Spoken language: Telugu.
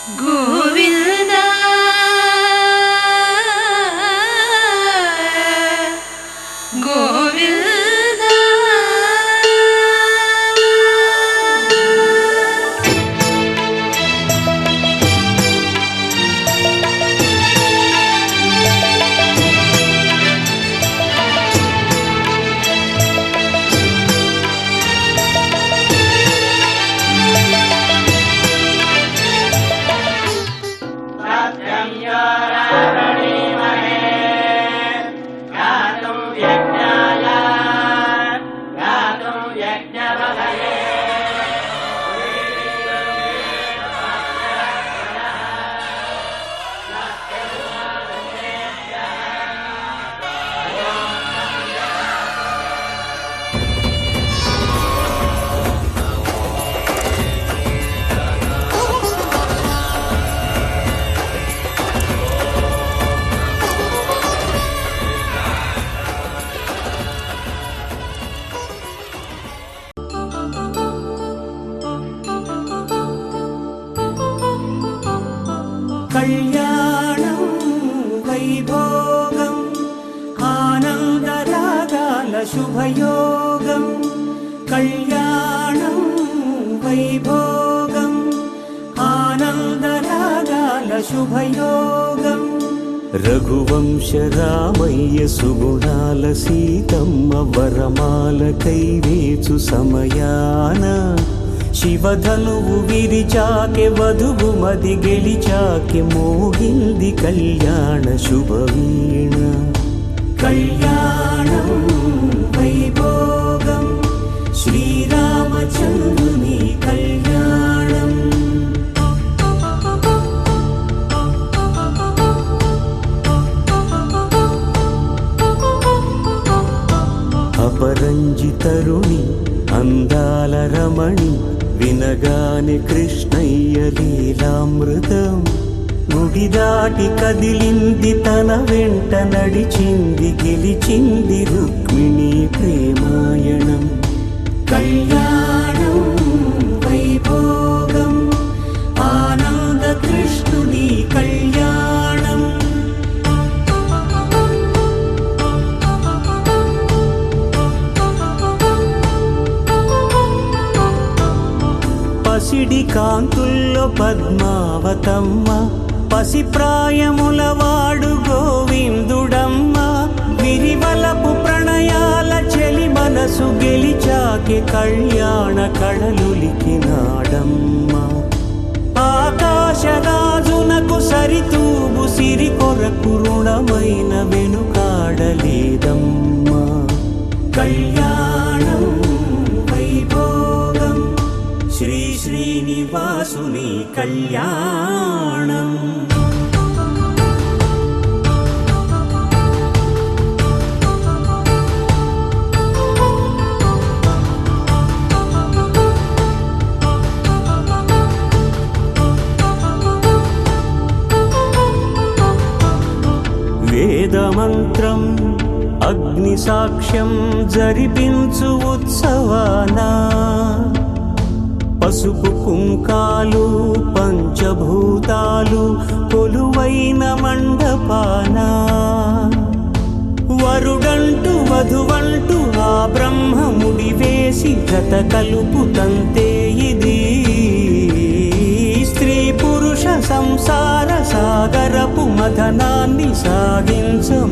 గోవిందా గోవిందా కళ్యాణం వైభోగం ఆనందరాగాల శుభయోగం కళ్యాణం వైభోగం ఆనందరాగాల శుభయోగం రఘువంశ రామయ్య సుగుణాల సీతమ్మ వరమాల కైవేచు సమయాన శివధనువు విరిచాకె వధువు మది గెలిచాకె మోగింది కళ్యాణ శుభవీణ కళ్యాణం వైభోగం శ్రీరామచంద్రుని కళ్యాణం అపరంజి తరుణి అందాల రమణి వినగానే కృష్ణయ్య లీలామృతం గుడి దాటి కదిలింది తన వెంట నడిచింది గెలిచింది రుక్మిణి ప్రేమాయణం కళ్యాణం వైభోగం ఆనంద కృష్ణుని కళ్యాణం పసిడి కాంతుల్లో పద్మావతమ్మ పసిప్రాయముల వాడు గోవిందుడమ్మ విరివలపు ప్రణయాల చెలి మనసు గెలిచాకె కళ్యాణ కళలులికినాడమ్మ ఆకాశరాజునకు సరితూబు సిరి కొరకు రుణమైన వెనుకాడలేదమ్మ కళ్యాణం వైభోగం శ్రీ శ్రీనివాసుని కళ్యాణం వేదమంత్రం అగ్ని సాక్ష్యం జరిపించు ఉత్సవానా పసుపు కుంకాలు పంచభూతాలు కొలువైన మండపాన వరుడంటూ వధువంటూ ఆ బ్రహ్మముడి వేసి జత కలుపుతంతే ఇది స్త్రీ పురుష సంసార సాగరపు మథనాన్ని సాగించమ